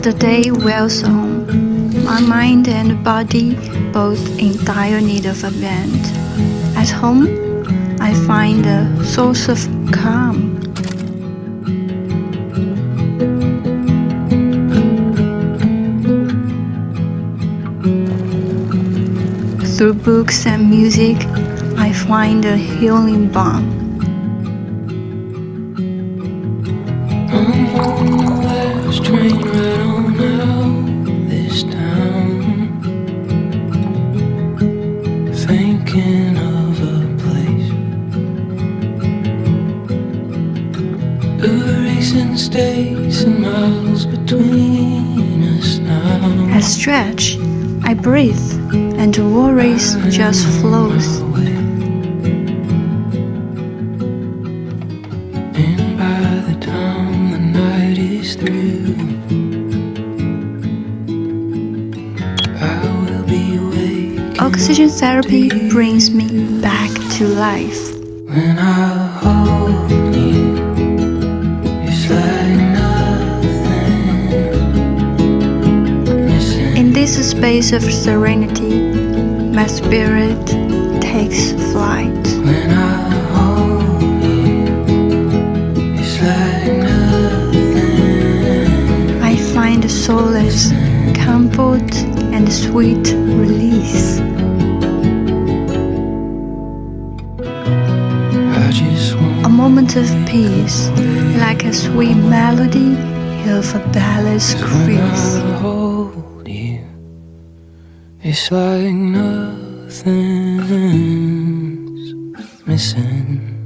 the day wears on, my mind and body both in dire need of a vent. At home, I find a source of calm. Through books and music, I find a healing balm. I'm on the last train right on out this town, thinking of a place, erasing stays and miles between us now. I stretch, I breathe, and worries just flows. And by the time the night is through, I will be awake. Oxygen therapy brings me back to life. When I hold you, it's like nothing missing. In this space of serenity, my spirit takes flight. When I hold you, it's like nothing. I find solace, comfort, and sweet release. I just want A moment of peace, like a sweet melody of a ballet's when crease. I hold you, it's like nothing's missing.